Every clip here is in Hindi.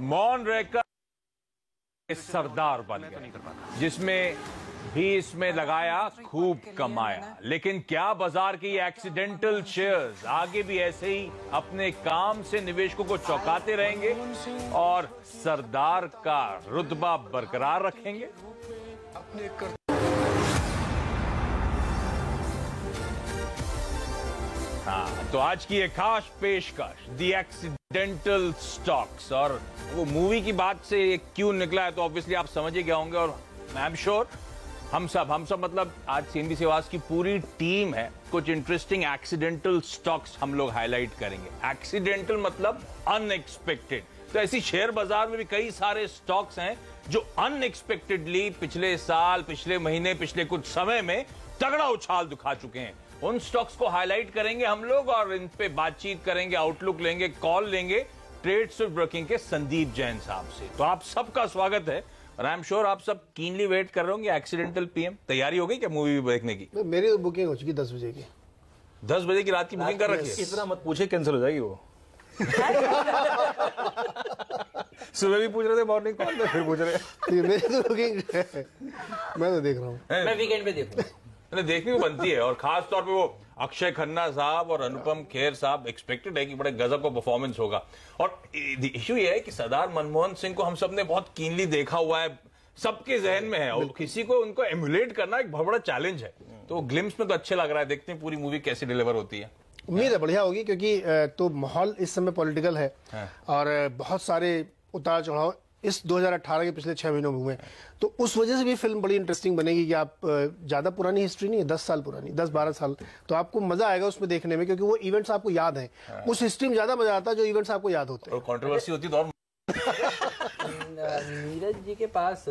मौन रहकर सरदार बन गया, जिसमें भी इसमें लगाया खूब कमाया। लेकिन क्या बाजार की एक्सीडेंटल शेयर्स आगे भी ऐसे ही अपने काम से निवेशकों को चौंकाते रहेंगे और सरदार का रुतबा बरकरार रखेंगे? हाँ, तो आज की एक खास पेशकश दी एक्सीडेंटल स्टॉक्स। और वो मूवी की बात से क्यों निकला है तो ऑब्वियसली आप समझ ही गए होंगे। और आई एम श्योर हम सब मतलब आज सीएनबी आवाज की पूरी टीम है, कुछ इंटरेस्टिंग एक्सीडेंटल स्टॉक्स हम लोग हाईलाइट करेंगे। एक्सीडेंटल मतलब अनएक्सपेक्टेड। तो ऐसी शेयर बाजार में भी कई सारे स्टॉक्स हैं जो अनएक्सपेक्टेडली पिछले साल, पिछले महीने, पिछले कुछ समय में तगड़ा उछाल दिखा चुके हैं। उन स्टॉक्स को हाईलाइट करेंगे हम लोग और इन पे बातचीत करेंगे, आउटलुक लेंगे, कॉल लेंगे ट्रेड स्विफ्ट ब्रोकिंग के संदीप जैन साहब से। तो आप सबका स्वागत है और आई एम श्योर आप सब कीनली वेट कर रहे होंगे एक्सीडेंटल पीएम। तैयारी हो गई क्या मूवी देखने की? मेरी तो बुकिंग हो चुकी 10 बजे की। 10 बजे की रात की बुकिंग कर रखी है? इतना मत पूछे, कैंसिल हो जाएगी वो। सुबह भी पूछ रहे थे, मॉर्निंग कॉल में फिर पूछ रहे हैं। मेरी तो बुकिंग है, मैं तो देख रहा हूँ। मैं वीकेंड पे देखूंगा। देखनी को बनती है। और खास तौर पे वो अक्षय खन्ना साहब और अनुपम खेर साहब, एक्सपेक्टेड है कि बड़े गजब का परफॉर्मेंस होगा। और इशू ये है कि सरदार मनमोहन सिंह को हम सबने बहुत कीनली देखा हुआ है, सबके जहन में है, और किसी को उनको एमुलेट करना एक बहुत बड़ा चैलेंज है। तो ग्लिम्स में तो अच्छे लग रहा है, देखते हैं पूरी मूवी कैसे डिलीवर होती है। उम्मीद है बढ़िया होगी, क्योंकि तो माहौल इस समय पॉलिटिकल है और बहुत सारे उतार चढ़ाव इस 2018 के पिछले 6 महीनों में हुए। तो उस वजह से भी फिल्म बड़ी इंटरेस्टिंग बनेगी कि आप ज्यादा पुरानी हिस्ट्री नहीं है, 10 साल पुरानी, 10-12 साल, तो आपको मजा आएगा उसमें देखने में, क्योंकि वो इवेंट्स आपको याद हैं। उस हिस्ट्री में ज्यादा मजा आता है जो इवेंट्स आपको याद होते हैं। और कंट्रोवर्सी होती तो और नीरज जी के पास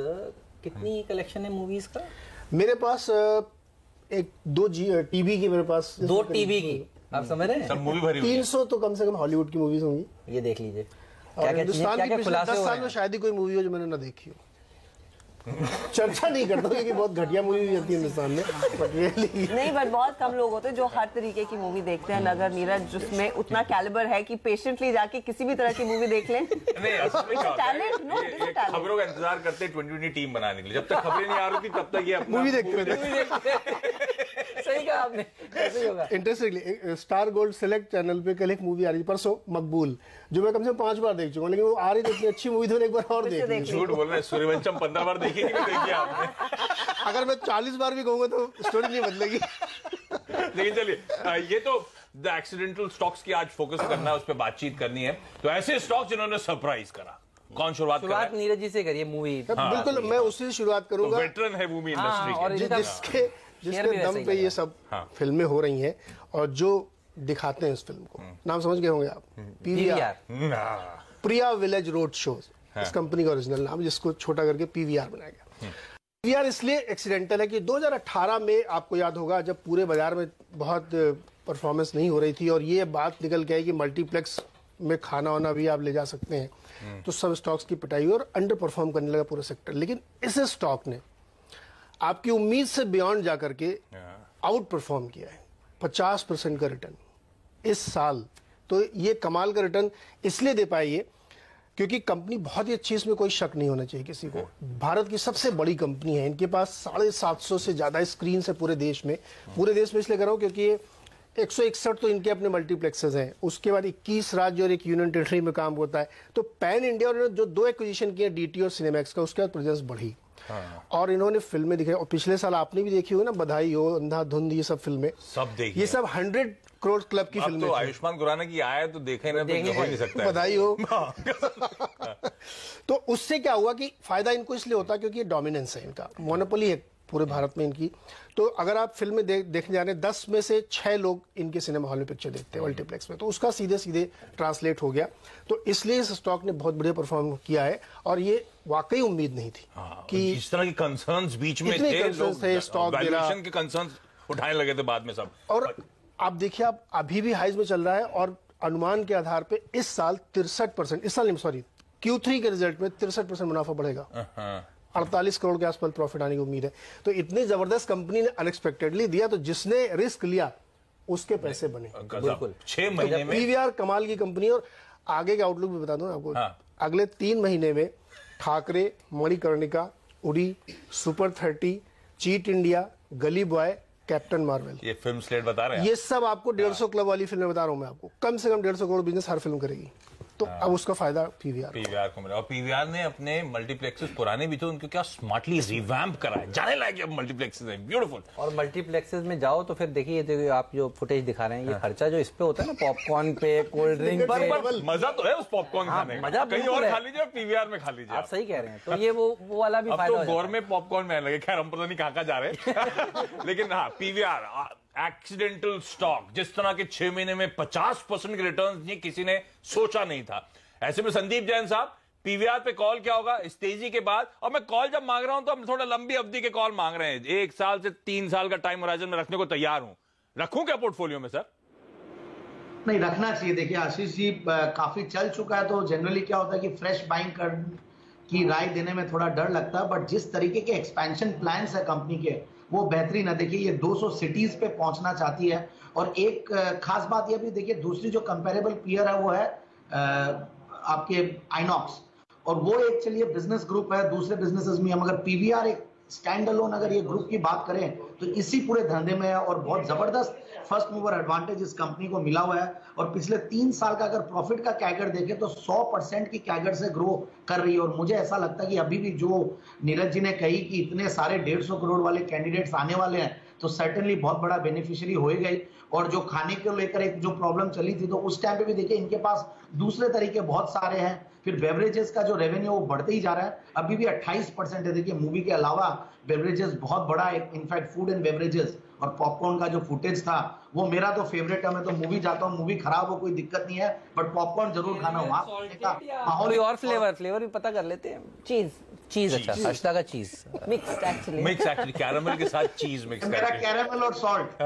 कितनी कलेक्शन है मूवीज का? मेरे पास एक 2 टीवी की, मेरे पास 2 टीवी की, आप समझ रहे हैं? सब मूवी भरी हुई है। 300 तो कम से कम हॉलीवुड की मूवीज होंगी। ये देख लीजिए। और हिंदुस्तान की पिछले 10 साल में शायद ही कोई मूवी हो जो मैंने ना देखी हो। चर्चा नहीं करता क्योंकि बहुत घटिया मूवी भी होती है हिंदुस्तान में, बट रियली नहीं। बट बहुत कम लोग होते हैं जो हर तरीके की मूवी देखते हैं। अगर नीरज जिसमें उतना कैलिबर है कि पेशेंटली जाके किसी भी तरह की मूवी देख लें। खबरों का इंतजार करते 2020 टीम बनाने के लिए। जब तक खबरें नहीं आ रही थी तब तक ये मूवी देखते थे। सही कहा आपने, ऐसे ही होगा। Interestingly star gold select channel पे कल एक मूवी आ रही थी परसों, मकबूल, जो मैं कम से कम 5 बार देख चुका हूँ, लेकिन वो आ रही थी इतनी अच्छी मूवी थी, एक बार और देख ली। झूठ बोल रहे हैं, सूर्यवंशम 15 बार देखी कि नहीं देखी आपने? अगर मैं 40 बार भी कहूंगा तो स्टोरी नहीं बदलेगी। लेकिन चलिए, ये तो द एक्सीडेंटल स्टॉक्स की आज फोकस करना है, उस पर बातचीत करनी है। तो ऐसे स्टॉक्स जिन्होंने सरप्राइज करा, कौन शुरुआत नीरज जी से करिए मूवी। बिल्कुल, मैं उससे शुरुआत करूंगा। वेटरन है मूवी इंडस्ट्री जिसके दम पे ये सब फिल्में हो रही हैं और जो दिखाते हैं इस फिल्म को। नाम समझ गए होंगे आप? पीवीआर, प्रिया विलेज रोड शोज, इस कंपनी का ओरिजिनल नाम, जिसको छोटा करके पीवीआर बनाया गया। पीवीआर इसलिए एक्सीडेंटल है कि 2018 में आपको याद होगा जब पूरे बाजार में बहुत परफॉर्मेंस नहीं हो रही थी और ये बात निकल के आई कि मल्टीप्लेक्स में खाना वाना भी आप ले जा सकते हैं, तो सब स्टॉक्स की पिटाई और अंडर परफॉर्म करने लगा पूरा सेक्टर। लेकिन इस स्टॉक ने आपकी उम्मीद से बियॉन्ड जाकर के आउट परफॉर्म किया है। 50% का रिटर्न इस साल। तो ये कमाल का रिटर्न इसलिए दे पाई है क्योंकि कंपनी बहुत ही अच्छी, इसमें कोई शक नहीं होना चाहिए किसी को। भारत की सबसे बड़ी कंपनी है, इनके पास 750 से ज्यादा स्क्रीन है पूरे देश में। पूरे देश में इसलिए कर रहा हूं क्योंकि ये 161 तो इनके अपने मल्टीप्लेक्सेस हैं, उसके बाद 21 राज्य और एक यूनियन टेरिटरी में काम होता है। तो पैन इंडिया, और जो 2 एक्विजिशन किए डीटी और सिनेमैक्स का, उसके बाद प्रेजेंस बढ़ी। और इन्होंने फिल्में दिखाई। और पिछले साल आपने भी देखी होगी ना, बधाई हो, अंधाधुंध, ये सब फिल्में सब देखी, ये सब 100 करोड़ क्लब की फिल्में। तो आयुष्मान खुराना की आया तो देखा ही ना, तो हो नहीं सकता। बधाई हो। तो उससे क्या हुआ कि फायदा इनको इसलिए होता क्योंकि ये डोमिनेंस है, इनका मोनोपोली है पूरे भारत में इनकी। तो अगर आप फिल्में देखने जा रहे हैं, 10 में से 6 लोग इनके सिनेमा हॉल में पिक्चर देखते हैं मल्टीप्लेक्स में, तो उसका सीधे सीधे ट्रांसलेट हो गया। तो इसलिए इस स्टॉक ने बहुत बढ़िया परफॉर्म किया है और ये वाकई उम्मीद नहीं थी कि इस तरह के कंसर्न्स बीच में थे, स्टॉक वैल्यूएशन के कंसर्न्स उठाने लगे थे बाद में सब। और आप देखिए, आप अभी भी हाइज में चल रहा है और अनुमान के आधार पे इस साल 63%, इस साल नहीं सॉरी Q3 के रिजल्ट में 63% मुनाफा बढ़ेगा। 48 करोड़ के आसपास प्रॉफिट आने की उम्मीद है। तो इतनी जबरदस्त कंपनी ने अनएक्सपेक्टेडली दिया, तो जिसने रिस्क लिया उसके पैसे बने। बिल्कुल 6 महीने में पीवीआर कमाल की कंपनी। और आगे के आउटलुक भी बता दूं आपको। अगले 3 महीने में ठाकरे, मणिकर्णिका, उड़ी, सुपर 30, चीट इंडिया, गली बॉय, कैप्टन मार्वल, ये फिल्म स्लेट बता रहे हैं ये सब आपको 150 क्लब वाली फिल्में बता रहा हूं मैं आपको। कम से कम 150 करोड़ बिजनेस हर फिल्म करेगी। तो अब उसका फायदा पीवीआर को मिला। और पीवीआर ने अपने मल्टीप्लेक्सेस पुराने भी थे उनको क्या स्मार्टली रिवैम्प करा है, जाने लायक जब मल्टीप्लेक्सेस हैं, ब्यूटीफुल। और मल्टीप्लेक्सेस में जाओ तो फिर देखिए आप जो फुटेज दिखा रहे हैं, ये खर्चा जो इस पे होता है ना, पॉपकॉर्न पे, कोल्ड ड्रिंक पे, मजा तो है उस पॉपकॉर्न खाने का, मजा कहीं और खा लीजिए, पीवीआर में खा लीजिए। आप सही कह रहे हैं। तो ये वो वाला भी फायदा अब तो गौरमेंट पॉपकॉर्न में लगे, खैर हम पता नहीं कहाँ जा रहे लेकिन हाँ, पीवीआर एक्सीडेंटल स्टॉक, जिस तरह के 6 महीने में 50% के रिटर्न ये किसी ने सोचा नहीं था। ऐसे में संदीप जैन साहब, पीवीआर पे कॉल क्या होगा इस तेजी के बाद? और मैं कॉल जब मांग रहा हूं तो हम थोड़ा लंबी अवधि के कॉल मांग रहे हैं, 1 साल से 3 साल का टाइम होराइजन में रखने को तैयार हूं। रखूं क्या पोर्टफोलियो में सर? नहीं, रखना चाहिए। देखिए आशीष जी, काफी चल चुका है, तो जनरली क्या होता है कि फ्रेश बाइंग की राय देने में थोड़ा डर लगता है, बट जिस तरीके के एक्सपेंशन प्लान्स है कंपनी के, वो बेहतरीन है। देखिए ये 200 सिटीज पे पहुंचना चाहती है। और एक खास बात ये भी देखिए, दूसरी जो कंपेरेबल पीयर है वो है आपके आइनॉक्स, और वो एक चलिए बिजनेस ग्रुप है, दूसरे बिजनेसेस में हम अगर पीवीआर एक स्टैंड अलोन अगर ये ग्रुप की बात करें तो इसी पूरे धंधे में है, और बहुत जबरदस्त फर्स्ट मूवर एडवांटेज इस कंपनी को मिला हुआ है। और पिछले 3 साल का अगर प्रॉफिट का कैगर देखें तो 100% की कैगर से ग्रो कर रही है। और मुझे ऐसा लगता है कि अभी भी जो नीरज जी ने कही कि इतने सारे 150 करोड़ वाले कैंडिडेट्स आने वाले हैं, तो सर्टेनली बहुत बड़ा बेनिफिशियरी हो गई। और जो खाने को लेकर एक जो प्रॉब्लम चली थी, तो उस टाइम पे भी देखिए इनके पास दूसरे तरीके बहुत सारे हैं। फिर बेवरेजेस का जो रेवेन्यू वो बढ़ते ही जा रहा है, अभी भी 28% है। देखिए मूवी के अलावा बेवरेजेस बहुत बड़ा है, इनफैक्ट फूड एंड बेवरेजेस। और पॉपकॉर्न का जो फुटेज था वो मेरा तो फेवरेट है। मैं तो मूवी जाता हूँ, मूवी खराब हो कोई दिक्कत नहीं है, बट पॉपकॉर्न जरूर खाना। माहौल और फ्लेवर भी पता कर लेते हैं। चीज अच्छा, हर्षदा का चीज मिक्स एक्चुअली कैरामल के साथ चीज मिक्स मेरा कैरामल और सॉल्ट।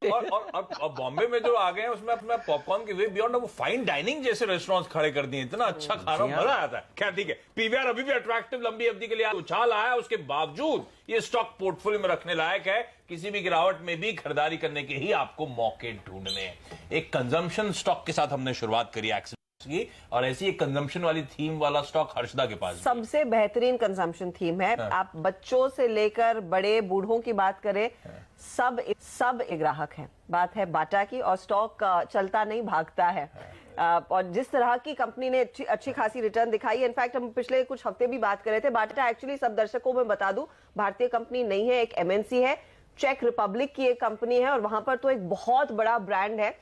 और बॉम्बे में जो आ गए हैं उसमें अपना पॉपकॉर्न के वे बियॉन्ड वो फाइन डाइनिंग जैसे रेस्टोरेंट्स खड़े कर दिए, इतना अच्छा खाना, मजा आता है। क्या ठीक है, पीवीआर अभी भी अट्रैक्टिव लंबी अवधि के लिए उछाल आया, उसके बावजूद ये स्टॉक पोर्टफोलियो में रखने लायक है। किसी भी गिरावट में भी खरीदारी करने के ही आपको मौके ढूंढने हैं। एक कंजम्पशन स्टॉक के साथ हमने शुरुआत करी एक्सेस की, और ऐसी एक कंजम्पशन वाली थीम वाला स्टॉक हर्षदा के पास सबसे बेहतरीन कंजम्पशन थीम है। आप बच्चों से लेकर बड़े बूढ़ों की बात करें, सब ग्राहक हैं। बात है बाटा की, और स्टॉक चलता नहीं भागता है। और जिस तरह की कंपनी ने अच्छी खासी रिटर्न दिखाई है, इनफैक्ट हम पिछले कुछ हफ्ते भी बात कर रहे थे, बाटा एक्चुअली सब दर्शकों में बता दूं, भारतीय कंपनी नहीं है, एक एमएनसी है, चेक रिपब्लिक की एक कंपनी है, और वहां पर तो एक बहुत बड़ा ब्रांड है।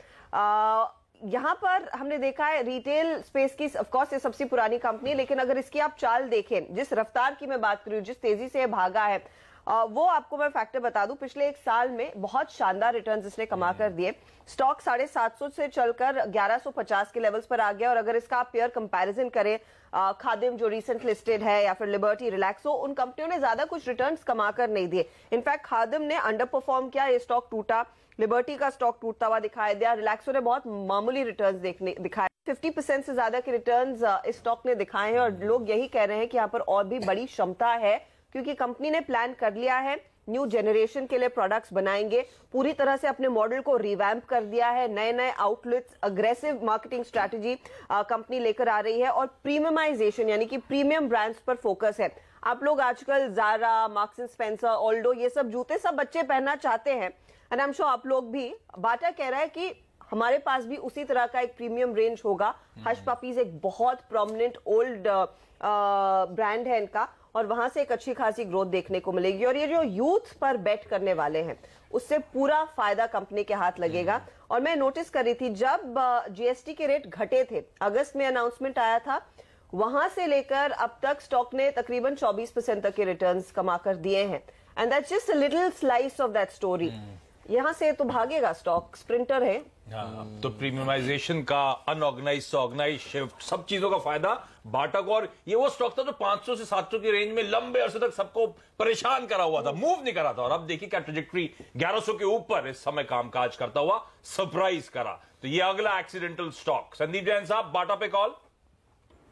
यहां पर हमने देखा है रिटेल स्पेस की, ऑफ कोर्स ये सबसे पुरानी कंपनी, लेकिन अगर इसकी आप चाल देखें, जिस रफ्तार की मैं बात कर रही हूं, जिस तेजी से भागा है, वो आपको मैं फैक्टर बता दूं, पिछले 1 साल में बहुत शानदार रिटर्न्स इसने कमा कर दिए। स्टॉक 750 से चलकर 1150 के लेवल्स पर आ गया। और अगर इसका आप पेयर कंपैरिजन करें, खादिम जो रिसेंट लिस्टेड है, या फिर लिबर्टी, रिलैक्सो, उन कंपनियों ने ज्यादा कुछ रिटर्न्स कमा कर नहीं दिए। इनफैक्ट खादिम ने अंडर परफॉर्म किया, ये स्टॉक टूटा, लिबर्टी का स्टॉक टूटता हुआ दिखाई दिया, रिलैक्सो ने बहुत मामूली रिटर्न्स दिखाए। 50% से ज्यादा के रिटर्न्स इस स्टॉक ने दिखाए हैं, और लोग यही कह रहे हैं कि यहाँ पर और भी बड़ी क्षमता है, क्योंकि कंपनी ने प्लान कर लिया है, न्यू जनरेशन के लिए प्रोडक्ट्स बनाएंगे, पूरी तरह से अपने मॉडल को रिवैम्प कर दिया है, नए outlets, aggressive marketing strategy company लेकर आ रही है, और प्रीमियमाइजेशन यानी कि प्रीमियम ब्रांड्स पर फोकस है। आप लोग आजकल Zara, Marks and Spencer, Aldo, ये सब जूते सब बच्चे पहनना चाहते हैं, एंड आई एम श्योर आप लोग भी। बाटा कह रहा है कि हमारे पास भी उसी तरह का एक प्रीमियम रेंज होगा। हश पपीज एक बहुत प्रोमिनेंट ओल्ड ब्रांड है इनका, और वहां से एक अच्छी खासी ग्रोथ देखने को मिलेगी। और ये जो यूथ पर बेट करने वाले हैं, उससे पूरा फायदा कंपनी के हाथ लगेगा। और मैं नोटिस कर रही थी, जब जीएसटी के रेट घटे थे, अगस्त में अनाउंसमेंट आया था, वहां से लेकर अब तक स्टॉक ने तकरीबन 24% तक के रिटर्न्स कमा कर दिए हैं। And that's just a little slice of that story. यहां से तो भागेगा स्टॉक, स्प्रिंटर है। तो प्रीमियमाइजेशन का, अनऑर्गेनाइज से ऑर्गेनाइज शिफ्ट, सब चीजों का फायदा बाटा को। और ये वो स्टॉक था जो 500 से 700 की रेंज में लंबे अरसे तक सबको परेशान करा हुआ था, मूव नहीं करा था, और अब देखिए क्या ट्रेजेक्टरी 1100 के ऊपर इस समय कामकाज करता हुआ सरप्राइज करा। तो ये अगला एक्सीडेंटल स्टॉक। संदीप जैन साहब, बाटा पे कॉल?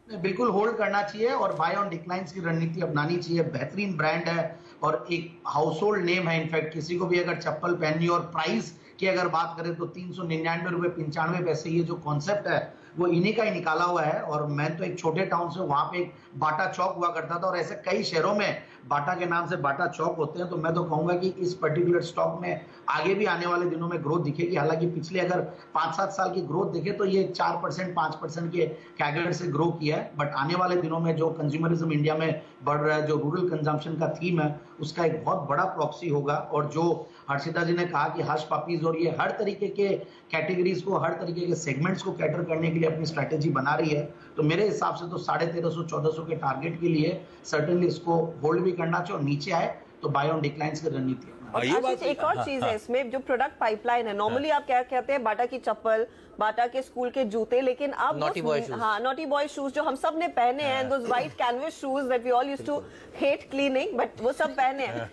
बिल्कुल होल्ड करना चाहिए, और बाय ऑन डिक्लाइंस की रणनीति अपनानी चाहिए। बेहतरीन ब्रांड है और एक हाउसहोल्ड नेम है। इनफैक्ट किसी को भी अगर चप्पल पहननी, और प्राइस की अगर बात करें तो 399 रुपए 95 पैसे, ये जो कॉन्सेप्ट है वो इन्हीं का ही निकाला हुआ है। और मैं तो एक छोटे टाउन से, वहां पे एक बाटा चौक हुआ करता था और ऐसे कई शहरों में बाटा के नाम से बाटा चौक होते हैं। तो मैं तो कहूंगा कि इस पर्टिकुलर स्टॉक में आगे भी आने वाले दिनों में ग्रोथ दिखेगी। हालांकि पिछले अगर 5-7 साल की ग्रोथ देखे तो ये 4% 5% के कैगर से ग्रो किया है। बट आने वाले दिनों में जो कंज्यूमरिज्म इंडिया में बढ़ रहा है, जो रूरल कंजम्पशन का थीम है, उसका एक बहुत बड़ा प्रॉक्सी होगा। और जो हर्षिता जी ने कहा कि हर्ष पपीज और ये हर तरीके के कैटेगरीज को, हर तरीके के सेगमेंट्स को कैटर करने के लिए अपनी स्ट्रैटेजी बना रही है, तो मेरे हिसाब से तो 1350-1400 के टारगेट के लिए सर्टेनली इसको होल्ड भी करना चाहिए, और नीचे आए तो बाय ऑन डिक्लाइंस की रणनीति। आशीष, एक और चीज है इसमें, जो प्रोडक्ट पाइपलाइन है, नॉर्मली आप क्या कहते हैं, बाटा की चप्पल, बाटा के स्कूल के जूते, लेकिन अब नॉटी बॉय शूज जो हम सब ने पहने हैं, those white canvas shoes that we all used to hate cleaning, but वो सब पहने हैं।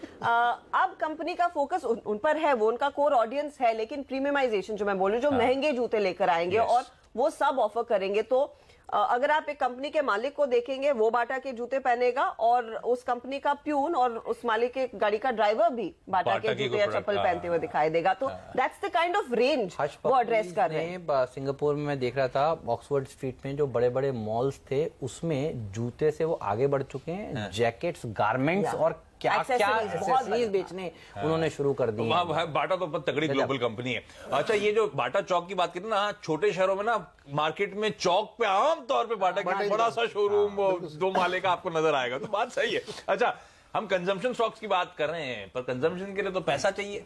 अब कंपनी का फोकस उन पर है, वो उनका कोर ऑडियंस है, लेकिन प्रीमियमाइजेशन जो मैं बोल रही हूँ, जो महंगे जूते लेकर आएंगे और वो सब ऑफर करेंगे। तो अगर आप एक कंपनी के मालिक को देखेंगे, वो बाटा के जूते पहनेगा, और उस कंपनी का प्यून और उस मालिक के गाड़ी का ड्राइवर भी बाटा के जूते या चप्पल पहनते हुए दिखाई देगा। तो that's the kind of range वो एड्रेस कर रहे हैं। सिंगापुर में मैं देख रहा था, ऑक्सफोर्ड स्ट्रीट में जो बड़े बड़े मॉल्स थे, उसमें जूते से वो आगे बढ़ चुके हैं, जैकेट्स, गारमेंट्स और क्या एक्सेसरीज बेचने उन्होंने शुरू कर दी। बाटा तो तगड़ी ग्लोबल कंपनी है। अच्छा, ये जो बाटा चौक की बात करें ना, छोटे शहरों में ना, मार्केट में चौक पे आम तौर पे बाटा का बड़ा सा शोरूम 2 माले का आपको नजर आएगा, तो बात सही है। अच्छा, हम कंजम्पशन स्टॉक्स की बात कर रहे हैं, पर कंजम्पशन के लिए तो पैसा चाहिए,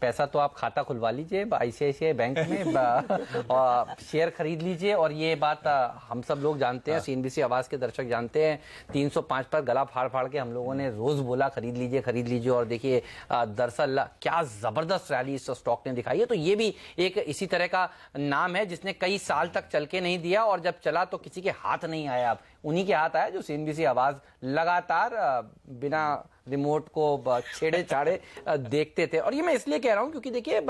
पैसा तो आप खाता खुलवा लीजिए आईसीआईसीआई बैंक में और शेयर खरीद लीजिए। और ये बात हम सब लोग जानते हैं, सीएनबीसी आवाज के दर्शक जानते हैं, 305 पर गला फाड़ फाड़ के हम लोगों ने रोज बोला खरीद लीजिए। और देखिए दरअसल क्या जबरदस्त रैली इस स्टॉक ने दिखाई है। तो ये भी एक इसी तरह का नाम है जिसने कई साल तक चल के नहीं दिया, और जब चला तो किसी के हाथ नहीं आया। उन्हीं के हाथ आया जो सीएनबीसी आवाज लगातार बिना रिमोट को छेड़े छाड़े देखते थे। और ये मैं इसलिए कह रहा हूं क्योंकि देखिए,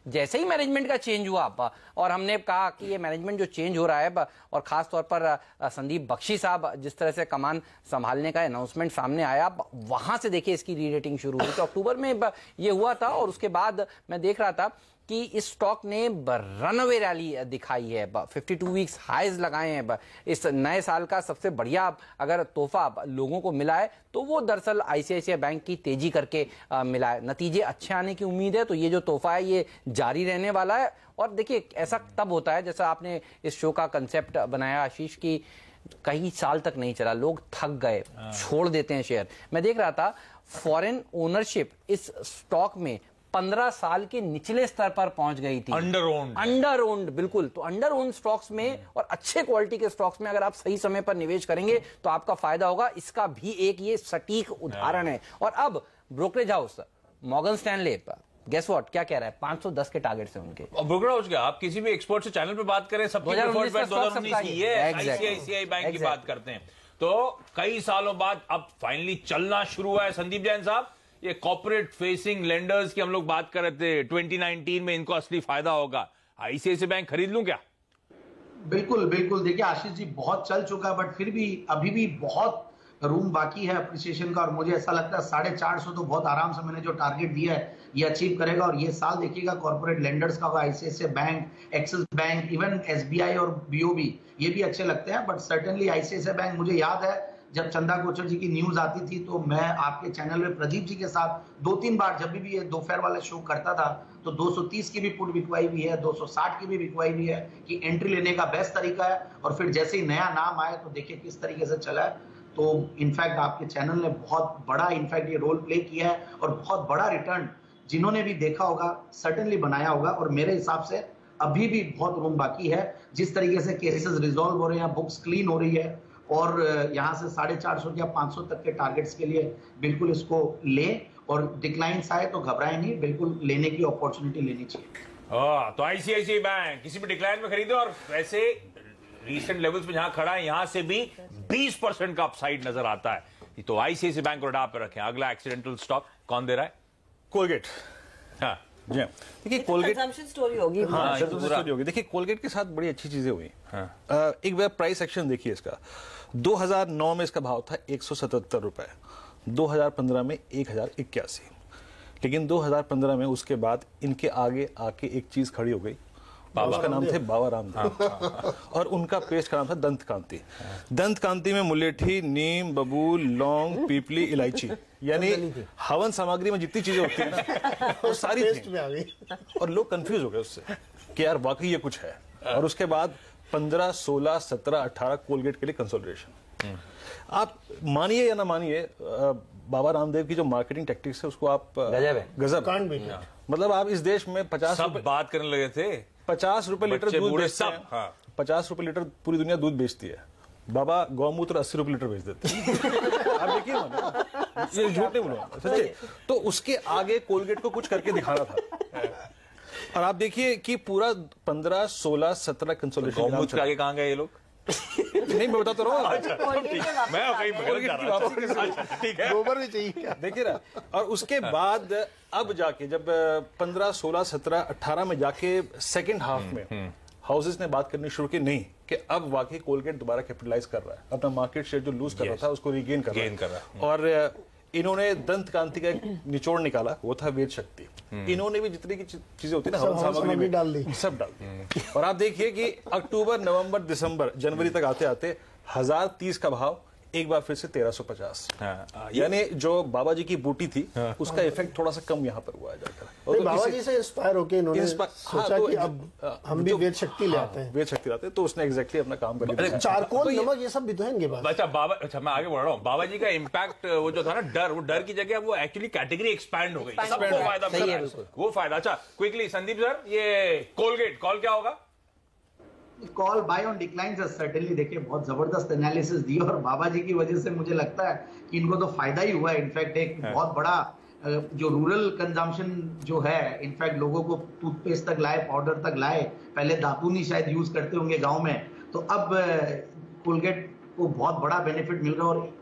जैसे ही मैनेजमेंट का चेंज हुआ और हमने कहा कि ये मैनेजमेंट जो चेंज हो रहा है, और खास तौर पर संदीप बख्शी साहब जिस तरह से कमान संभालने का अनाउंसमेंट सामने आया, वहां से देखिए इसकी रीरेटिंग शुरू हुई। तो अक्टूबर में ये हुआ था, और उसके बाद मैं देख रहा था कि इस स्टॉक ने रनअवे रैली दिखाई है, 52 वीक्स हाईज लगाए हैं। इस नए साल का सबसे बढ़िया अगर तोहफा लोगों को मिला है तो वो दरअसल आईसीआईसीआई बैंक की तेजी करके मिला है। नतीजे अच्छे आने की उम्मीद है, तो ये जो तोहफा है ये जारी रहने वाला है। और देखिए, ऐसा तब होता है जैसा आपने इस शो का कंसेप्ट बनाया आशीष, की कई साल तक नहीं चला, लोग थक गए, छोड़ देते हैं शेयर। मैं देख रहा था फॉरेन ओनरशिप इस स्टॉक में 15 साल के निचले स्तर पर पहुंच गई थी। अंडर ओन्ड, बिल्कुल। तो अंडर ओन्ड स्टॉक्स में और अच्छे क्वालिटी के स्टॉक्स में अगर आप सही समय पर निवेश करेंगे तो आपका फायदा होगा। इसका भी एक ये सटीक उदाहरण है। और अब brokerage house Morgan Stanley, guess what, क्या कह रहा है, 510 के टारगेट से उनके। ब्रोकर हाउस क्या, आप किसी भी एक्सपर्ट से चैनल पे बात करें, सबकी 2019 की है, आईसीआईसीआई बैंक की बात करते हैं, तो कई सालों बाद अब फाइनली चलना शुरू हुआ है। संदीप जैन साहब, ये कॉर्पोरेट फेसिंग लेंडर्स की हम लोग बात कर रहे थे, 2019 में इनको असली फायदा होगा, आईसीआईसीआई बैंक खरीद लूं क्या? बिल्कुल बिल्कुल। देखिए आशीष जी, बहुत चल चुका है, बट फिर भी अभी भी बहुत रूम बाकी है अप्रिसिएशन का। और मुझे ऐसा लगता है 450 तो बहुत आराम से मैंने जो टारगेट दिया है ये अचीव करेगा। और ये साल देखिएगा कॉर्पोरेट लेंडर्स का, ICICI bank, axis bank, even SBI और बीओबी, ये भी अच्छे लगते हैं। बट सर्टेनली आईसीआईसीआई बैंक, मुझे याद है जब चंदा कोचर जी की न्यूज आती थी तो मैं आपके चैनल में प्रदीप जी के साथ 2-3 बार जब भी ये दोपहर वाले शो करता था तो 230 की भी पुट बिकवाई भी है, 260 की भी बिकवाई भी है कि एंट्री लेने का बेस्ट तरीका है। और फिर जैसे ही नया नाम आया तो देखिए किस तरीके से चला है। तो इनफैक्ट आपके चैनल ने बहुत बड़ा इनफैक्ट ये रोल प्ले किया है और बहुत बड़ा रिटर्न जिन्होंने भी देखा होगा सर्टेनली बनाया होगा। और मेरे हिसाब से अभी भी बहुत रूम बाकी है। जिस तरीके से केसेस रिजॉल्व हो रहे हैं, बुक्स क्लीन हो रही है, और यहाँ से 450 या 500 तक के टारगेट्स के लिए बिल्कुल इसको ले, और डिक्लाइंस आए तो घबराए नहीं, बिल्कुल लेने की अपॉर्चुनिटी लेनी चाहिए। तो आईसीआईसीआई बैंक किसी भी डिक्लाइन में खरीदो, और वैसे रीसेंट लेवल्स पे जहां खड़ा है यहां से भी 20% का अपसाइड नजर आता है। तो आईसीआईसीआई बैंक को रडार पे रखें। अगला एक्सीडेंटल स्टॉक कौन दे रहा है? कोलगेट। हाँ जी, देखिए कोलगेट स्टोरी होगी। स्टोरी होगी। देखिए कोलगेट के साथ बड़ी अच्छी चीजें हुई। एक बार प्राइस एक्शन देखिए इसका। 2009 में इसका भाव था 177 रुपए, 2015 में 1081, लेकिन 2015 में उसके बाद इनके आगे आके एक चीज खड़ी हो गई, उसका नाम थे बाबा रामदेव, और उनका पेस्ट का नाम था दंत कांति। दंत कांति में मुलेठी, नीम, बबूल, लौंग, पीपली, इलायची, यानी हवन सामग्री में जितनी चीजें होती है ना वो सारी थी। और लोग कंफ्यूज हो गए उससे कि यार वाकई ये कुछ है। और उसके बाद 15, 16, 17, 18 कोलगेट के लिए कंसोलिडेशन। आप मानिए या ना मानिए, बाबा रामदेव की जो मार्केटिंग टेक्टिक्स है उसको आप गजब है, गजब। मतलब आप इस देश में 50 सब बात करने लगे थे, 50 रुपए लीटर दूध बेचते हैं। हाँ। 50 रुपए लीटर पूरी दुनिया दूध बेचती है, बाबा गौमूत्र 80 रुपए लीटर बेच देते हैं। आप देखिए ना, ये झूठ नहीं बोलूंगा, सच्चे। तो उसके आगे कोलगेट को कुछ करके दिखाना था। और आप देखिए कि पूरा 15, 16, 17 कंसोलिडेशन। गौमूत्र के आगे कहाँ गए ये लोग? नहीं, मैं बताता रहा हूँ। मैं कहीं ठीक है, गोबर भी चाहिए क्या? देखिए ना। और उसके बाद अब जाके जब 15, 16, 17, 18 में जाके सेकंड हाफ में हाउसेस ने बात करनी शुरू की, नहीं कि अब वाकई कोलगेट दोबारा कैपिटलाइज कर रहा है, अपना मार्केट शेयर जो लूज कर रहा था उसको रिगेन कर रहा है। और इन्होंने दंत कांति का एक निचोड़ निकाला, वो था वेद शक्ति। इन्होंने भी जितनी की चीजें होती है ना हवन सामग्री में डाल दी, सब डाल दी। और आप देखिए कि अक्टूबर, नवंबर, दिसंबर, जनवरी तक आते आते 1030 का भाव एक बार फिर से 1350। यानी जो बाबा जी की बूटी थी उसका इफेक्ट थोड़ा सा कम यहाँ पर हुआ है जाकर। और बाबा जी से इंस्पायर होके इन्होंने सोचा कि अब हम भी वेद शक्ति ले आते हैं। वेद शक्ति लाते हैं, तो उसने एग्जैक्टली अपना काम कर लिया। चारकोल, नमक, ये सब भी तो है इनके पास। अच्छा बाबा, अच्छा मैं आगे बढ़ रहा हूँ। बाबा जी का इम्पैक्ट वो जो था ना, डर, वो डर की जगह वो एक्चुअली कैटेगरी एक्सपैंड हो गई, सबको फायदा मिला, वो फायदा। अच्छा क्विकली संदीप सर, ये कोलगेट कॉल क्या होगा? कॉल बाय ऑन डिक्लाइंस है सर्टेनली। देखिए बहुत जबरदस्त एनालिसिस दी, और बाबा जी की वजह से मुझे लगता है कि इनको तो फायदा ही हुआ है। इनफैक्ट एक बहुत बड़ा जो रूरल कंजम्पशन जो है, इनफैक्ट लोगों को टूथपेस्ट तक लाए, पाउडर तक लाए। पहले दातून ही शायद यूज करते होंगे गांव में, तो अब कोलगेट को बहुत बड़ा बेनिफिट मिल रहा है। और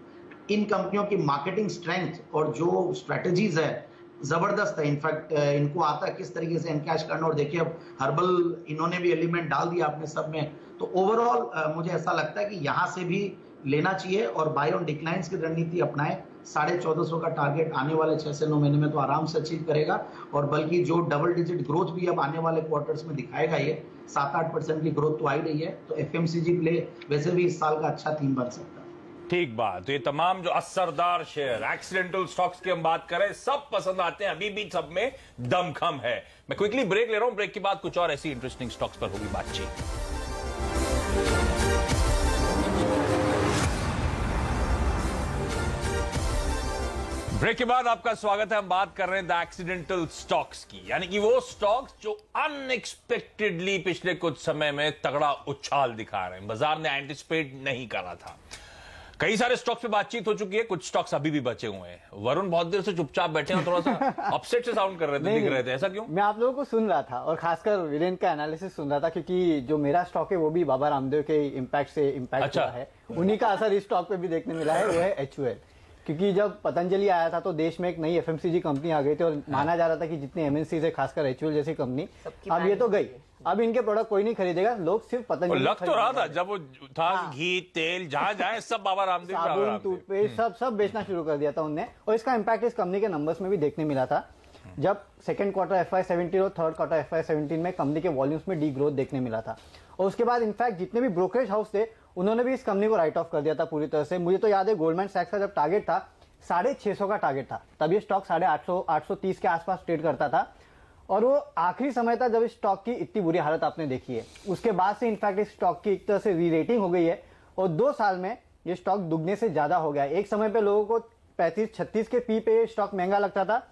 इन कंपनियों की मार्केटिंग स्ट्रेंथ और जो स्ट्रेटेजीज है जबरदस्त है। इनफैक्ट इनको आता है किस तरीके से एनकैश करना। और देखिए अब हर्बल इन्होंने भी एलिमेंट डाल दिया अपने सब में। तो ओवरऑल मुझे ऐसा लगता है कि यहां से भी लेना चाहिए और बाय ऑन डिक्लाइंस की रणनीति अपनाए। 1450 का टारगेट आने वाले 6 से 9 महीने में तो आराम से अचीव करेगा, और बल्कि जो डबल डिजिट ग्रोथ भी अब आने वाले क्वार्टर्स में दिखाएगा, ये 7-8% की ग्रोथ तो आ ही रही है। तो एफएमसीजी प्ले वैसे भी इस साल का अच्छा थीम बन सकता है। ठीक बात। तो ये तमाम जो असरदार शेयर, एक्सीडेंटल स्टॉक्स की हम बात करें, सब पसंद आते हैं, अभी भी सब में दमखम है। मैं क्विकली ब्रेक ले रहा हूं, ब्रेक के बाद कुछ और ऐसी इंटरेस्टिंग स्टॉक्स पर होगी बातचीत। ब्रेक के बाद आपका स्वागत है। हम बात कर रहे हैं द एक्सीडेंटल स्टॉक्स की, यानी कि वो स्टॉक्स जो अनएक्सपेक्टेडली पिछले कुछ समय में तगड़ा उछाल दिखा रहे हैं, बाजार ने एंटिसिपेट नहीं करा था। कई सारे स्टॉक्स पे बातचीत हो चुकी है, कुछ स्टॉक्स अभी भी बचे हुए हैं। वरुण बहुत देर से चुपचाप बैठे हैं, थोड़ा सा अपसेट से साउंड कर रहे थे, दिख रहे थे, ऐसा क्यों? मैं आप लोगों को सुन रहा था और खासकर वीरेंद्र का एनालिसिस सुन रहा था, क्योंकि जो मेरा स्टॉक है वो भी बाबा रामदेव के इम्पैक्ट से इम्पैक्ट हुआ है। उन्हीं का असर इस स्टॉक पे भी देखने मिला है, वो है HUL। क्योंकि जब पतंजलि आया था तो देश में एक नई FMCG कंपनी आ गई थी और माना जा रहा था कि जितने MNCs है, खासकर HUL जैसी कंपनी, अब ये तो गई, अब इनके प्रोडक्ट कोई नहीं खरीदेगा, लोग सिर्फ पतंजलि। लग तो रहा था जब वो था घी, तेल, जहां जाए सब बाबा रामदेव, साबुन, टूथपेस्ट, सब बेचना शुरू कर दिया था उनने। और इसका इम्पैक्ट इस कंपनी के नंबर्स में भी देखने मिला था। जब सेकंड क्वार्टर FY17 और थर्ड क्वार्टर FY17 में कंपनी के वॉल्यूम्स में डी ग्रोथ देखने मिला था। और उसके बाद इनफैक्ट जितने भी ब्रोकरेज हाउस थे उन्होंने भी इस कंपनी को राइट ऑफ कर दिया था पूरी तरह से। मुझे तो याद है गोल्डमैन सैक्स का जब टारगेट था 650 का टारगेट था, तब ये स्टॉक 850, 830 के आसपास ट्रेड करता था। और वो आखिरी समय था जब इस स्टॉक की इतनी बुरी हालत आपने देखी है। उसके बाद से इनफैक्ट इस स्टॉक की एक तरह से री रेटिंग हो गई है और 2 साल में ये स्टॉक दुगने से ज्यादा हो गया है। एक समय पे लोगों को 35-36 के पी पे स्टॉक महंगा लगता था,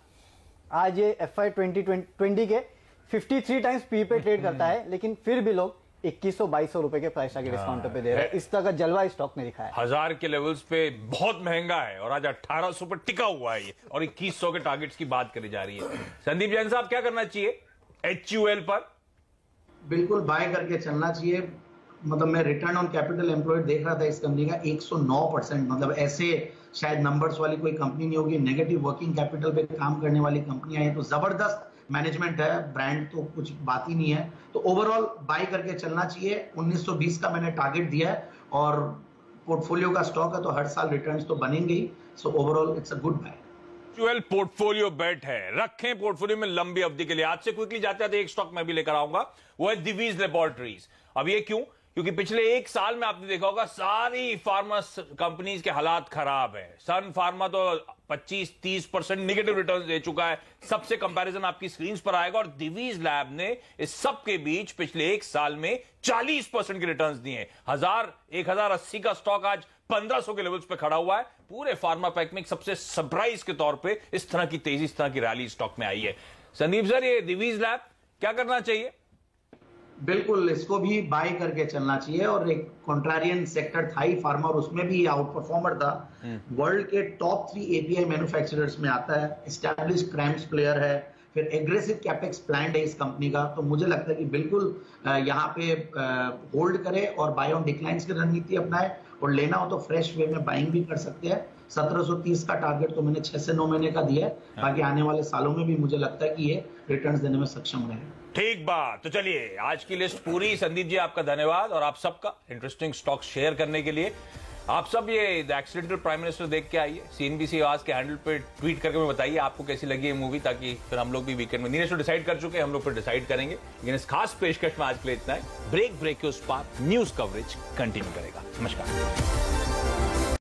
आज ये FY 2020 के 53 टाइम्स पी पे ट्रेड करता है, लेकिन फिर भी लोग 2100-2200 रुपए के प्राइस के डिस्काउंट पे दे रहे हैं। इस तरह का जलवा स्टॉक ने दिखाया है। 1000 के लेवल्स पे बहुत महंगा है और आज 1800 पर टिका हुआ है ये, और 2100 के टारगेट्स की बात करी जा रही है। संदीप जैन साहब, क्या करना चाहिए HUL पर? बिल्कुल बाय करके चलना चाहिए। मतलब मैं रिटर्न ऑन कैपिटल एम्प्लॉयड देख रहा था इस कंपनी का 109%। मतलब ऐसे शायद नंबर्स वाली कोई कंपनी नहीं होगी। नेगेटिव वर्किंग कैपिटल पे काम करने वाली कंपनियां हैं, तो जबरदस्त मैनेजमेंट है, ब्रांड तो कुछ बात ही नहीं है। तो ओवरऑल बाय करके चलना चाहिए। 1920 का मैंने टारगेट दिया है और पोर्टफोलियो का स्टॉक है तो हर साल रिटर्न्स तो बनेंगे ही। So overall it's a good buy. Actual portfolio bet है, रखें पोर्टफोलियो में लंबी अवधि के लिए। आज से क्विकली जाते जाते एक स्टॉक मैं भी लेकर आऊंगा, वो है दिवीज लेबोरेटरीज। अब ये क्यों? क्योंकि पिछले एक साल में आपने देखा होगा सारी फार्मा कंपनीज के हालात खराब है। सन फार्मा तो 25-30% नेगेटिव रिटर्न दे चुका है। सबसे कंपैरिजन आपकी स्क्रीन पर आएगा। और दिवीज लैब ने इस सब के बीच पिछले एक साल में 40% के रिटर्न्स दिए। 1080 का स्टॉक आज 1500 के लेवल्स पे खड़ा हुआ है। पूरे फार्मा पैक में सबसे सरप्राइज के तौर पे इस तरह की तेजी, इस तरह की रैली स्टॉक में आई है। संदीप सर, ये दिवीज लैब क्या करना चाहिए? बिल्कुल, इसको भी बाय करके चलना चाहिए। और एक कॉन्ट्रारियन सेक्टर था ही फार्मा, और उसमें भी आउट परफॉर्मर था। वर्ल्ड के टॉप 3 एपीआई मैन्युफैक्चरर्स में आता है, एस्टैब्लिश्ड क्राइम्स प्लेयर है, फिर एग्रेसिव कैपेक्स प्लान है इस कंपनी का। तो मुझे लगता है कि बिल्कुल यहाँ पे होल्ड करे और बाय ऑन डिक्लाइंस की रणनीति अपनाए, और लेना हो तो फ्रेश वे में बाइंग भी कर सकते हैं। 1730 का टारगेट तो मैंने 6 से 9 महीने का दिया है। बाकी आने वाले सालों में भी मुझे लगता है कि ये रिटर्न्स देने में सक्षम रहे। ठीक बात। तो चलिए, आज की लिस्ट पूरी। संदीप जी, आपका धन्यवाद, और आप सबका इंटरेस्टिंग स्टॉक शेयर करने के लिए। आप सब ये द एक्सीडेंटल प्राइम मिनिस्टर देख के आइए। सीएनबीसी आवाज के हैंडल पे ट्वीट करके मैं बताइए आपको कैसी लगी ये मूवी, ताकि फिर हम लोग भी वीकेंड में नीरज तो डिसाइड कर चुके हैं, हम लोग फिर डिसाइड करेंगे। लेकिन इस खास पेशकश में आज के लिए इतना है। ब्रेक के उस पार न्यूज कवरेज कंटिन्यू करेगा। नमस्कार।